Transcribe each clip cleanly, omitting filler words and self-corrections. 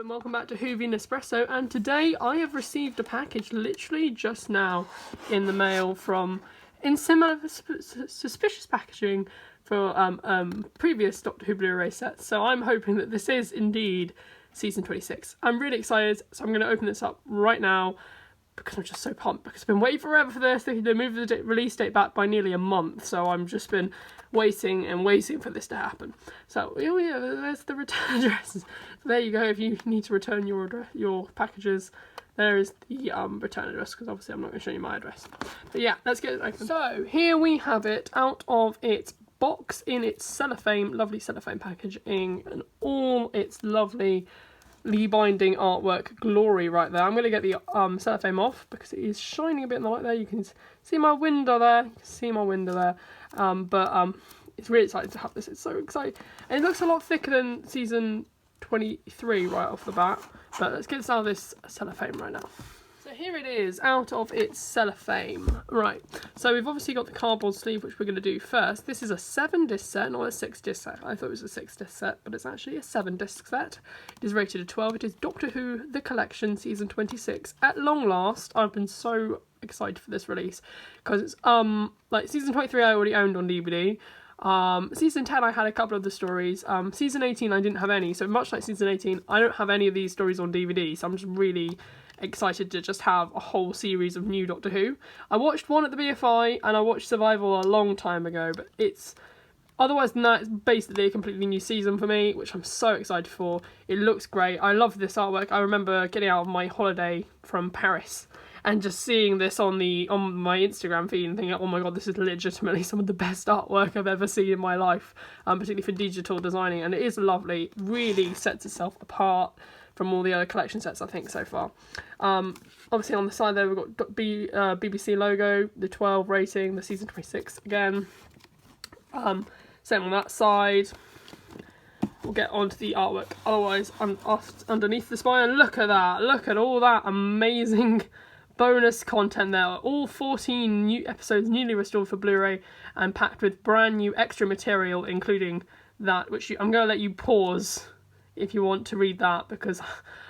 and welcome back to Who'Ve Nespresso, and today I have received a package literally just now in the mail from, in similar suspicious packaging for previous Doctor Who Blu-ray sets, so I'm hoping that this is indeed season 26. I'm really excited, so I'm going to open this up right now because I'm just so pumped, because I've been waiting forever for this. They moved the release date back by nearly a month, so I've just been waiting and waiting for this to happen. So oh yeah, there's the return address. So there you go. If you need to return your packages, there is the return address, because obviously I'm not going to show you my address. But yeah, let's get it open. So here we have it out of its box in its cellophane, lovely cellophane packaging, and all its lovely binding artwork glory right there. I'm going to get the cellophane off because it is shining a bit in the light there. You can see my window there. You can see my window there. But it's really exciting to have this. It's so exciting. And it looks a lot thicker than season 23 right off the bat. But let's get this out of this cellophane right now. So here it is out of its cellophane. Right, so we've obviously got the cardboard sleeve, which we're going to do first. This is a 7-disc set, not a 6-disc set. I thought it was a 6-disc set, but it's actually a 7-disc set. It is rated a 12. It is Doctor Who The Collection, season 26. At long last, I've been so excited for this release, because it's like season 23 I already owned on DVD. Season 10 I had a couple of the stories. Season 18 I didn't have any, so much like season 18, I don't have any of these stories on DVD, so I'm just really excited to just have a whole series of new Doctor Who. I watched one at the BFI and I watched Survival a long time ago, but it's otherwise than that, it's basically a completely new season for me, which I'm so excited for. It looks great. I love this artwork. I remember getting out of my holiday from Paris and just seeing this on my Instagram feed and thinking, oh my god, this is legitimately some of the best artwork I've ever seen in my life, particularly for digital designing, and it is lovely. It really sets itself apart from all the other collection sets I think so far. Obviously on the side there we've got BBC logo, the 12 rating, the season 26 again. Same on that side. We'll get onto the artwork otherwise underneath the spine. Look at that, look at all that amazing bonus content there. All 14 new episodes newly restored for Blu-ray and packed with brand new extra material, including that, which I'm going to let you pause if you want to read that, because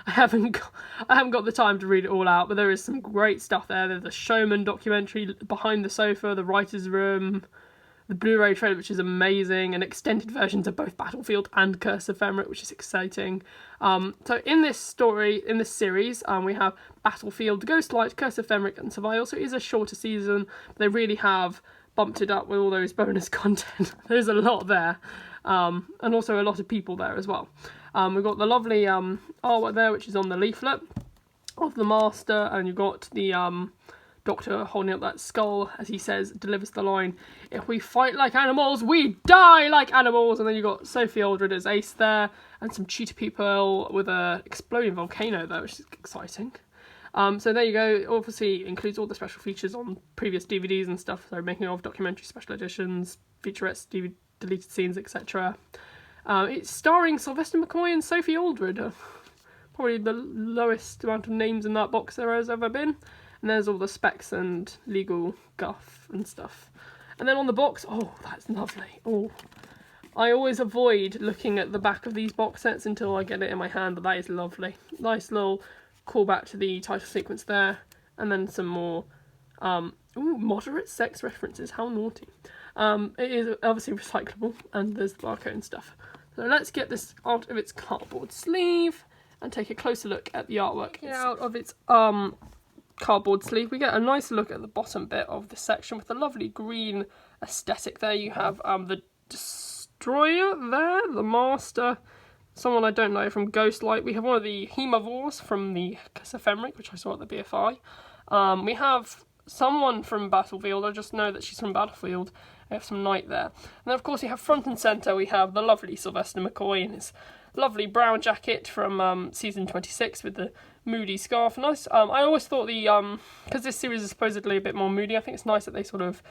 I haven't got the time to read it all out, but there is some great stuff there. There's the Showman documentary, Behind the Sofa, the Writer's Room, the Blu-ray trailer, which is amazing, and extended versions of both Battlefield and Curse of Fenric, which is exciting. So in this series, we have Battlefield, Ghostlight, Curse of Fenric, and Survival. So it is a shorter season, but they really have bumped it up with all those bonus content. There's a lot there, and also a lot of people there as well. We've got the lovely artwork there, which is on the leaflet of the Master, and you've got the Doctor holding up that skull as he says, delivers the line, "If we fight like animals, we die like animals." And then you've got Sophie Aldred as Ace there, and some cheetah people with a exploding volcano there, which is exciting. So there you go. Obviously includes all the special features on previous DVDs and stuff, so making of, documentary, special editions, featurettes, DVD, deleted scenes, etc. It's starring Sylvester McCoy and Sophie Aldred. Probably the lowest amount of names in that box there has ever been. And there's all the specs and legal guff and stuff. And then on the box, oh, that's lovely. Oh, I always avoid looking at the back of these box sets until I get it in my hand, but that is lovely. Nice little callback to the title sequence there. And then some more moderate sex references. How naughty. It is obviously recyclable, and there's the barcode and stuff. So let's get this out of its cardboard sleeve and take a closer look at the artwork. Out of its cardboard sleeve, we get a nice look at the bottom bit of the section with the lovely green aesthetic there. You have the Destroyer there, the Master, someone I don't know from Ghostlight. We have one of the Hemivores from the Curse of Fenric, which I saw at the BFI. We have someone from Battlefield. I just know that she's from Battlefield. We have some Night there. And then of course we have front and centre, we have the lovely Sylvester McCoy in his lovely brown jacket from season 26 with the moody scarf. Nice. I always thought because this series is supposedly a bit more moody, I think it's nice that they sort of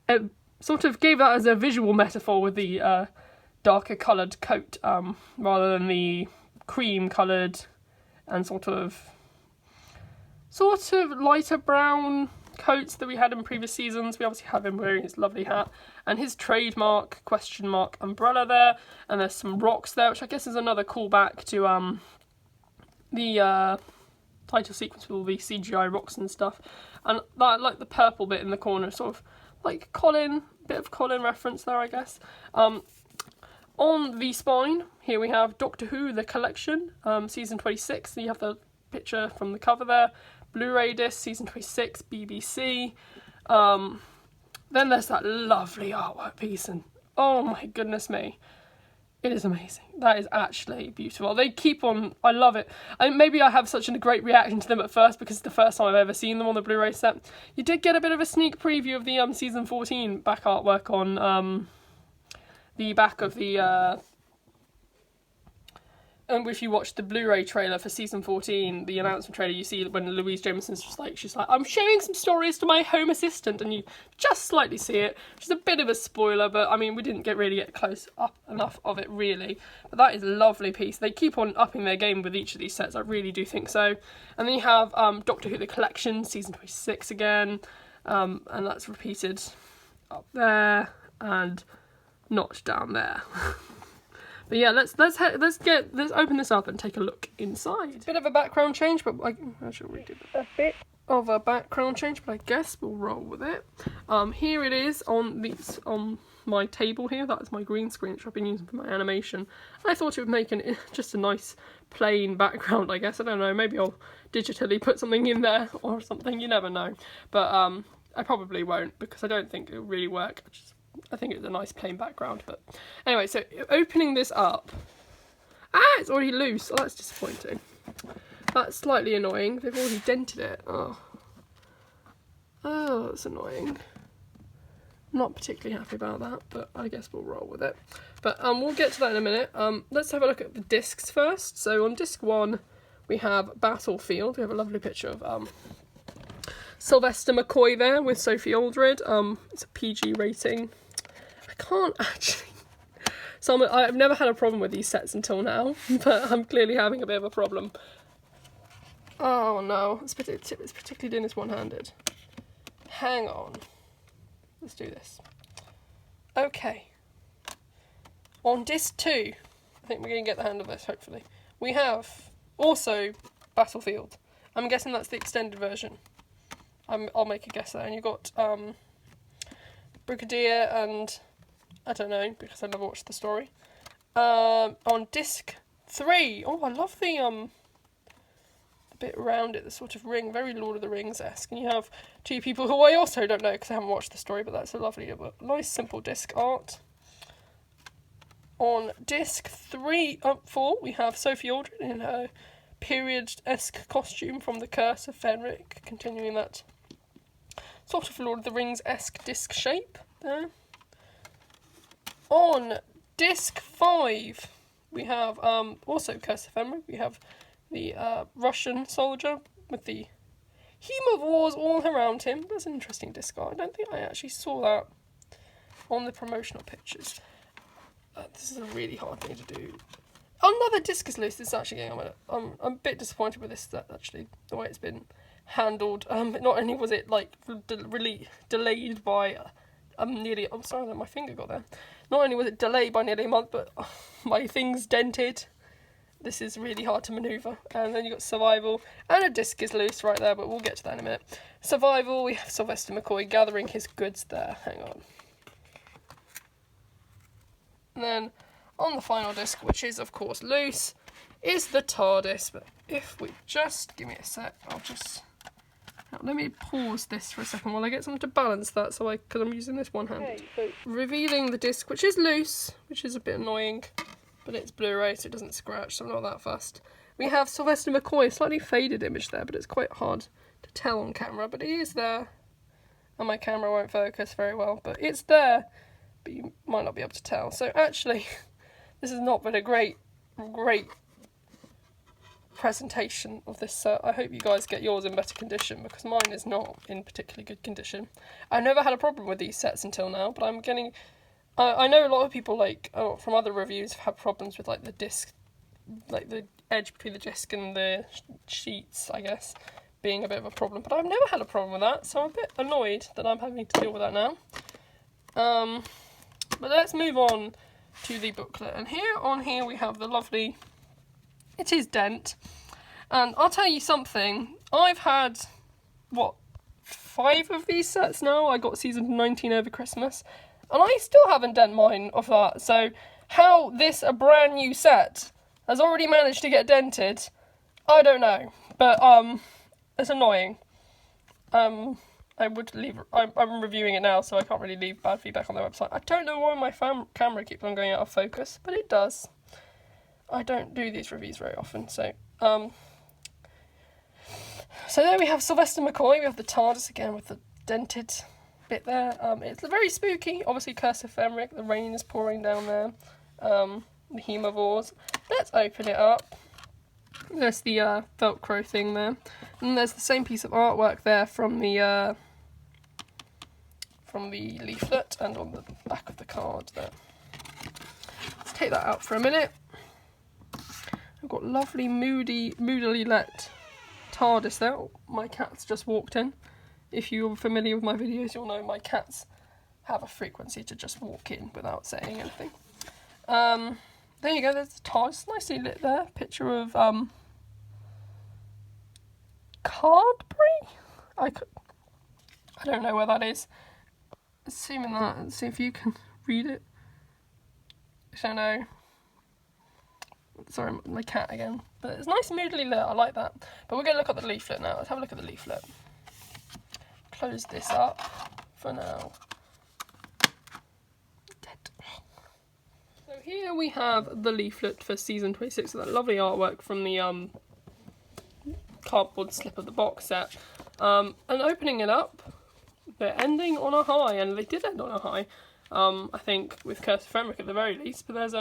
gave that as a visual metaphor with the darker coloured coat rather than the cream coloured and sort of lighter brown coats that we had in previous seasons. We obviously have him wearing his lovely hat and his trademark question mark umbrella there, and there's some rocks there, which I guess is another callback to the title sequence with all the CGI rocks and stuff, and that, like the purple bit in the corner, sort of like bit of Colin reference there, I guess. On the spine, here we have Doctor Who, the collection, season 26. So you have the picture from the cover there. Blu-ray disc, season 26, BBC. Then there's that lovely artwork piece, and oh my goodness me, it is amazing. That is actually beautiful. They keep on, I love it. And maybe I have such a great reaction to them at first because it's the first time I've ever seen them on the Blu-ray set. You did get a bit of a sneak preview of the season 14 back artwork on the back of the and if you watch the Blu-ray trailer for season 14, the announcement trailer, you see when Louise Jameson's just like, she's like, I'm showing some stories to my home assistant, and you just slightly see it, which is a bit of a spoiler, but I mean, we didn't really get close up enough of it really. But that is a lovely piece. They keep on upping their game with each of these sets, I really do think so. And then you have Doctor Who, the collection, season 26 again, and that's repeated up there and notched down there. But yeah, let's open this up and take a look inside. Bit of a background change, but I should redo a bit of a background change, but I guess we'll roll with it. Here it is on my table here. That is my green screen, which I've been using for my animation. I thought it would make just a nice plain background, I guess. I don't know, maybe I'll digitally put something in there or something, you never know. But I probably won't, because I don't think it'll really work. I think it's a nice plain background, but anyway, so opening this up, it's already loose. Oh, that's disappointing. That's slightly annoying. They've already dented it. Oh, that's annoying. I'm not particularly happy about that, but I guess we'll roll with it. But we'll get to that in a minute. Let's have a look at the discs first. So on disc 1, we have Battlefield. We have a lovely picture of Sylvester McCoy there with Sophie Aldred. It's a PG rating. I can't actually... I've never had a problem with these sets until now, but I'm clearly having a bit of a problem. Oh no, it's particularly doing this one-handed. Hang on. Let's do this. Okay. On disc 2, I think we're going to get the hand of this, hopefully. We have also Battlefield. I'm guessing that's the extended version. I'll make a guess there. And you've got Brigadier and... I don't know, because I never watched the story. On disc 3, oh, I love the bit around it, the sort of ring, very Lord of the Rings-esque. And you have two people who I also don't know because I haven't watched the story, but that's a lovely, nice, simple disc art. On disc 4, we have Sophie Aldred in her period-esque costume from The Curse of Fenric, continuing that sort of Lord of the Rings-esque disc shape there. On disc 5, we have also Curse of Fenric. We have the Russian soldier with the Heme of Wars all around him. That's an interesting disc art. I don't think I actually saw that on the promotional pictures. This is a really hard thing to do. Another disc is loose. This is actually getting I'm a bit disappointed with this set, actually, the way it's been handled. Not only was it like really delayed by nearly... I'm sorry that my finger got there. Not only was it delayed by nearly a month, but my thing's dented. This is really hard to manoeuvre. And then you've got Survival, and a disc is loose right there, but we'll get to that in a minute. Survival, we have Sylvester McCoy gathering his goods there. Hang on. And then on the final disc, which is of course loose, is the TARDIS. But if we just give me a sec, I'll just... Let me pause this for a second while I get something to balance that, because I'm using this one-handed. Okay, so revealing the disc, which is loose, which is a bit annoying, but it's Blu-ray, so it doesn't scratch, so I'm not that fussed. We have Sylvester McCoy, slightly faded image there, but it's quite hard to tell on camera, but he is there. And my camera won't focus very well, but it's there, but you might not be able to tell. So actually, this has not been a great presentation of this set. I hope you guys get yours in better condition, because mine is not in particularly good condition. I've never had a problem with these sets until now, but I'm getting... I know a lot of people, like, from other reviews, have had problems with, like, the disc, like, the edge between the disc and the sheets, I guess, being a bit of a problem. But I've never had a problem with that, so I'm a bit annoyed that I'm having to deal with that now. But let's move on to the booklet. And here we have the lovely... It is Dent. And I'll tell you something, I've had, what, 5 of these sets now? I got season 19 over Christmas, and I still haven't done mine of that. So how this, a brand new set, has already managed to get dented, I don't know. But it's annoying. I would leave. I'm reviewing it now, so I can't really leave bad feedback on their website. I don't know why my camera keeps on going out of focus, but it does. I don't do these reviews very often, so so there we have Sylvester McCoy. We have the TARDIS again with the dented bit there. It's very spooky. Obviously, Curse of Fenric. The rain is pouring down there. The Hemovores. Let's open it up. There's the Velcro thing there, and there's the same piece of artwork there from the leaflet and on the back of the card there. Let's take that out for a minute. I've got lovely moodily lit TARDIS there. Oh, my cat's just walked in. If you're familiar with my videos, you'll know my cats have a frequency to just walk in without saying anything. There you go, there's the TARDIS, nicely lit there. Picture of Cardbury? I don't know where that is. Assuming that, let's see if you can read it. I don't know. Sorry, my cat again. But it's nice and moodily lit, I like that. But we're going to look at the leaflet now. Let's have a look at the leaflet. Close this up for now. So here we have the leaflet for season 26, so that lovely artwork from the cardboard slip of the box set. And opening it up, they're ending on a high, and they did end on a high. I think with Curse of Fenric at the very least. But there's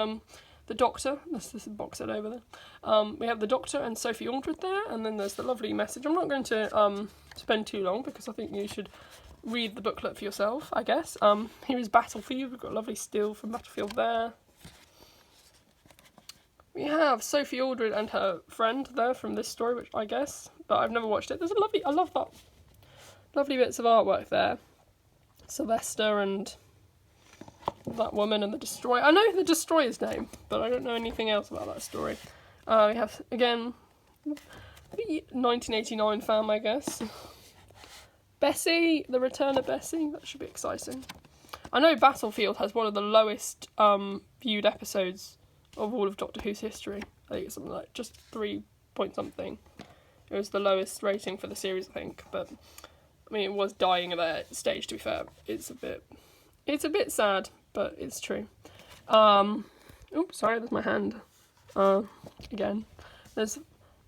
the Doctor. This is the box set over there. We have the Doctor and Sophie Aldred there, and then there's the lovely message. I'm not going to spend too long because I think you should read the booklet for yourself, I guess. Here is Battlefield. We've got a lovely still from Battlefield there. We have Sophie Aldred and her friend there from this story, which I guess, but I've never watched it. There's a lovely, I love that. Lovely bits of artwork there. Sylvester and that woman and the Destroyer. I know the Destroyer's name, but I don't know anything else about that story. We have, again, the 1989 fam, I guess. Bessie, the return of Bessie. That should be exciting. I know Battlefield has one of the lowest viewed episodes of all of Doctor Who's history. I think it's something like just 3 point something. It was the lowest rating for the series, I think. But I mean, it was dying at that stage. To be fair, it's a bit sad, but it's true. Oh, sorry, there's my hand. Again, there's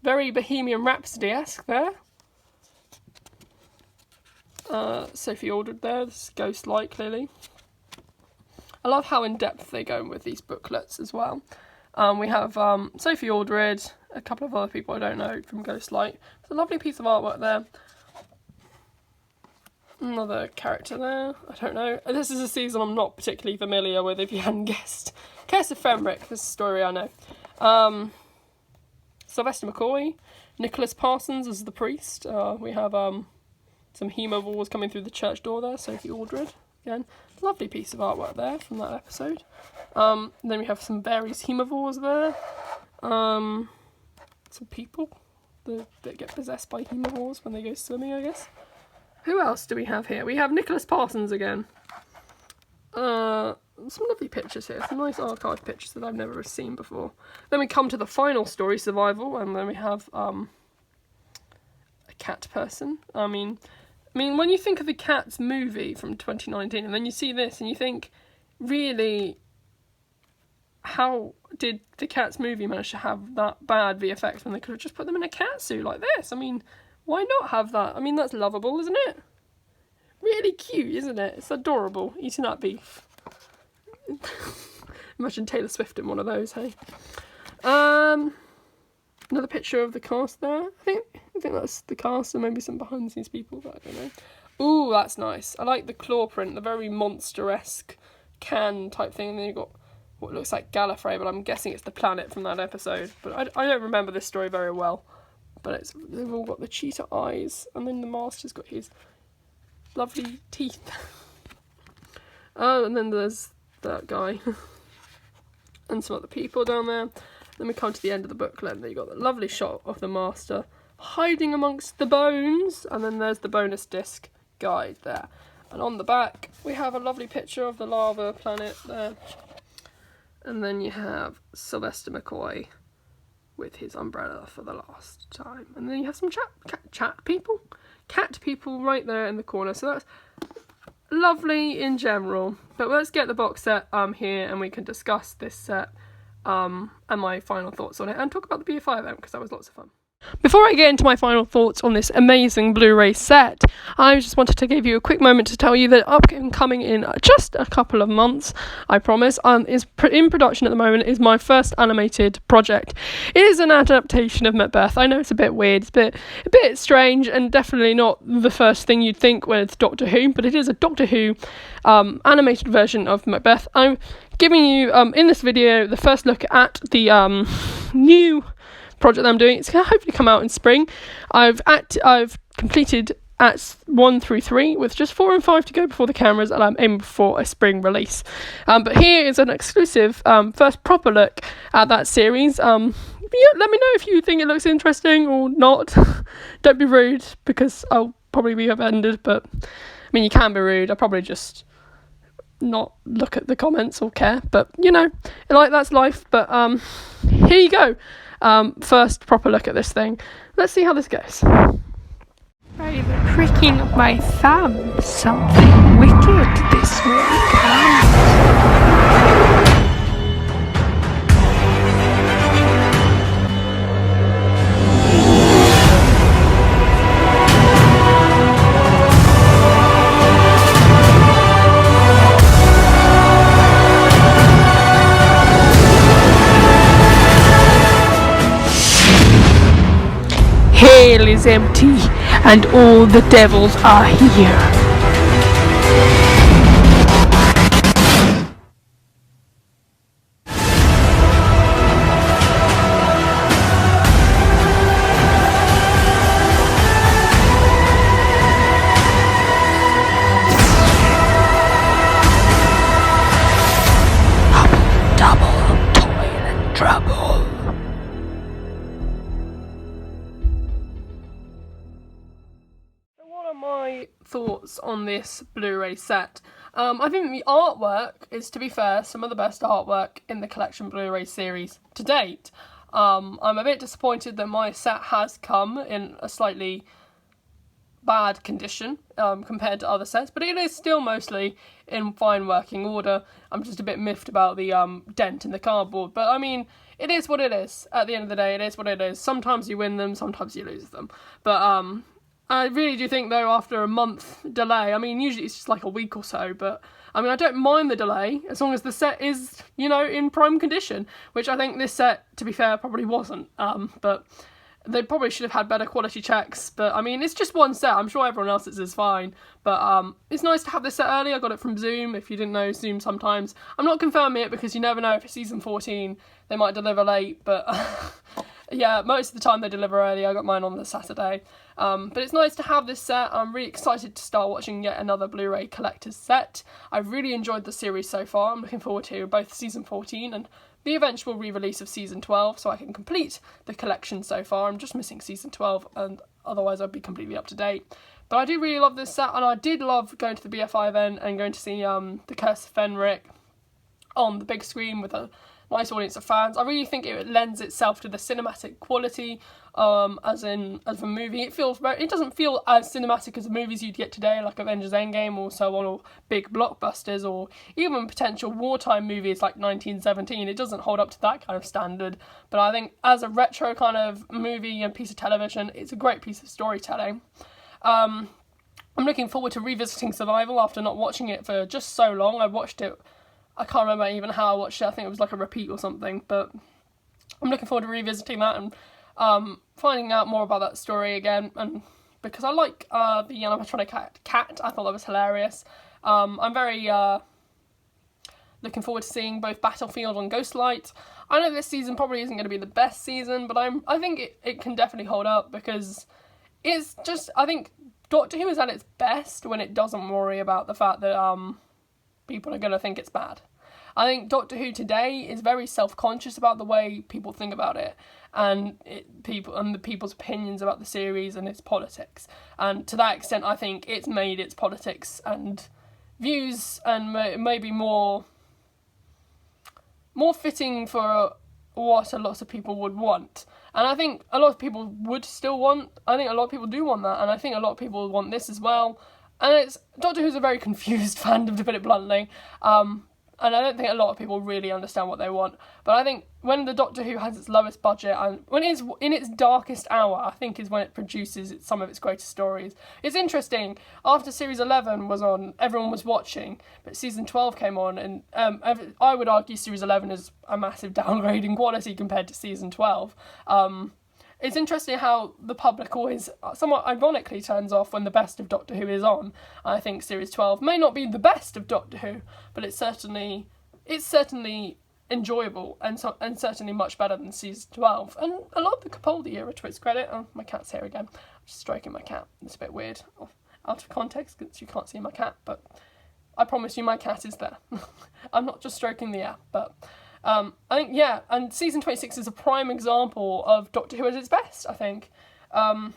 very Bohemian Rhapsody-esque there. Sophie Aldred there. This is Ghost-like, clearly. I love how in-depth they go with these booklets as well. We have Sophie Aldred, a couple of other people I don't know from Ghostlight. It's a lovely piece of artwork there. Another character there, I don't know. This is a season I'm not particularly familiar with, if you hadn't guessed. Curse of Fenric, this is a story I know. Sylvester McCoy, Nicholas Parsons as the priest. We have some Hemovores coming through the church door there, Sophie Aldred. Again, lovely piece of artwork there from that episode. Then we have some various Hemovores there. Some people that get possessed by Hemovores when they go swimming, I guess. Who else do we have here? We have Nicholas Parsons again. Some lovely pictures here. Some nice archive pictures that I've never seen before. Then we come to the final story, Survival, and then we have a cat person. I mean, when you think of the Cats movie from 2019, and then you see this, and you think, really, how did the Cats movie manage to have that bad VFX when they could have just put them in a cat suit like this? I mean, why not have that? I mean, that's lovable, isn't it? Really cute, isn't it? It's adorable, eating that beef. Imagine Taylor Swift in one of those, hey? Another picture of the cast there. I think that's the cast, and maybe some behind the scenes people, but I don't know. Ooh, that's nice. I like the claw print, the very monster-esque can type thing, and then you've got what looks like Gallifrey, but I'm guessing it's the planet from that episode. But I don't remember this story very well. But they've all got the cheetah eyes, and then the Master's got his lovely teeth. Oh, and then there's that guy. And some other people down there. Then we come to the end of the booklet, and then you got the lovely shot of the Master hiding amongst the bones, and then there's the bonus disc guide there. And on the back, we have a lovely picture of the lava planet there. And then you have Sylvester McCoy with his umbrella for the last time. And then you have some cat people right there in the corner. So that's lovely in general. But let's get the box set here, and we can discuss this set and my final thoughts on it, and talk about the BFI because that was lots of fun. Before I get into my final thoughts on this amazing Blu-ray set, I just wanted to give you a quick moment to tell you that upcoming in just a couple of months, I promise, is in production at the moment, is my first animated project. It is an adaptation of Macbeth. I know it's a bit weird, it's a bit strange, and definitely not the first thing you'd think when it's Doctor Who, but it is a Doctor Who animated version of Macbeth. I'm giving you, in this video, the first look at the new project that I'm doing. It's going to hopefully come out in spring. I've completed Acts 1 through 3 with just 4 and 5 to go before the cameras, and I'm aiming for a spring release. But here is an exclusive first proper look at that series. Yeah, let me know if you think it looks interesting or not. Don't be rude, because I'll probably be offended, but I mean, you can be rude. I'll probably just not look at the comments or care, but you know, like, that's life. But here you go. First proper look at this thing. Let's see how this goes. Right, the pricking of my thumb. Something wicked this week. Hell is empty, and all the devils are here. Double toil and trouble. My thoughts on this Blu-ray set. I think the artwork is, to be fair, some of the best artwork in the collection Blu-ray series to date. I'm a bit disappointed that my set has come in a slightly bad condition compared to other sets, but it is still mostly in fine working order. I'm just a bit miffed about the dent in the cardboard, but I mean, it is what it is. At the end of the day, it is what it is. Sometimes you win them, sometimes you lose them, but I really do think, though, after a month delay, I mean, usually it's just like a week or so, but I mean, I don't mind the delay as long as the set is, you know, in prime condition, which I think this set, to be fair, probably wasn't. But they probably should have had better quality checks. But I mean, it's just one set. I'm sure everyone else's is fine. But it's nice to have this set early. I got it from Zoom. If you didn't know, Zoom sometimes, I'm not confirming it because you never know, if it's season 14, they might deliver late, but yeah, most of the time they deliver early. I got mine on the Saturday. But it's nice to have this set. I'm really excited to start watching yet another Blu-ray collector's set. I've really enjoyed the series so far. I'm looking forward to both season 14 and the eventual re-release of season 12, so I can complete the collection so far. I'm just missing season 12, and otherwise I'd be completely up to date. But I do really love this set, and I did love going to the BFI event and going to see The Curse of Fenric on the big screen with a nice audience of fans. I really think it lends itself to the cinematic quality as a movie. It doesn't feel as cinematic as the movies you'd get today, like Avengers Endgame or so on, or big blockbusters, or even potential wartime movies like 1917. It doesn't hold up to that kind of standard, but I think as a retro kind of movie and piece of television, it's a great piece of storytelling. I'm looking forward to revisiting Survival after not watching it for just so long. I watched it, I can't remember even how I watched it. I think it was like a repeat or something, but I'm looking forward to revisiting that and finding out more about that story again, and because I like the animatronic cat. I thought that was hilarious. I'm very looking forward to seeing both Battlefield and Ghostlight. I know this season probably isn't going to be the best season, but I think it can definitely hold up, because it's just, I think Doctor Who is at its best when it doesn't worry about the fact that people are going to think it's bad. I think Doctor Who today is very self-conscious about the way people think about it, and the people's opinions about the series and its politics. And to that extent, I think it's made its politics and views and maybe more fitting for what a lot of people would want. And I think a lot of people would still want, I think a lot of people do want that, and I think a lot of people want this as well. And Doctor Who's a very confused fandom, to put it bluntly. And I don't think a lot of people really understand what they want. But I think when the Doctor Who has its lowest budget and when it's in its darkest hour, I think is when it produces some of its greatest stories. It's interesting, after Series 11 was on, everyone was watching, but Season 12 came on, and I would argue Series 11 is a massive downgrade in quality compared to Season 12. It's interesting how the public always somewhat ironically turns off when the best of Doctor Who is on. I think Series 12 may not be the best of Doctor Who, but it's certainly enjoyable and certainly much better than Season 12. And a lot of the Capaldi era, to its credit. Oh, my cat's here again. I'm just stroking my cat. It's a bit weird, out of context, because you can't see my cat, but I promise you my cat is there. I'm not just stroking the app, but... I think, yeah, and Season 26 is a prime example of Doctor Who at its best, I think. And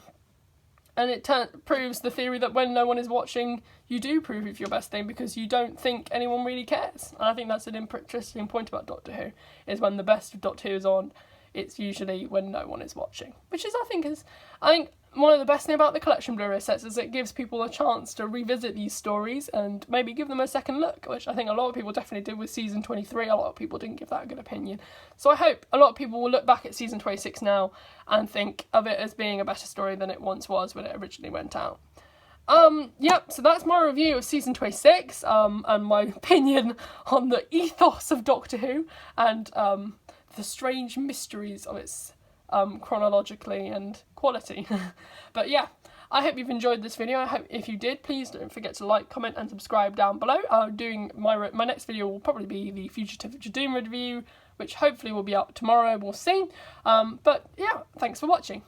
it proves the theory that when no one is watching, you do prove your best thing because you don't think anyone really cares. And I think that's an interesting point about Doctor Who, is when the best of Doctor Who is on, it's usually when no one is watching. Which is, I think one of the best things about the collection Blu-ray sets is it gives people a chance to revisit these stories and maybe give them a second look, which I think a lot of people definitely did with Season 23. A lot of people didn't give that a good opinion. So I hope a lot of people will look back at Season 26 now and think of it as being a better story than it once was when it originally went out. Yep, so that's my review of Season 26, and my opinion on the ethos of Doctor Who, and the strange mysteries of its chronologically and quality. But yeah, I hope you've enjoyed this video. I hope if you did, please don't forget to like, comment and subscribe down below. Doing my next video will probably be the Fugitive Doom review, which hopefully will be out tomorrow, we'll see. But yeah, thanks for watching.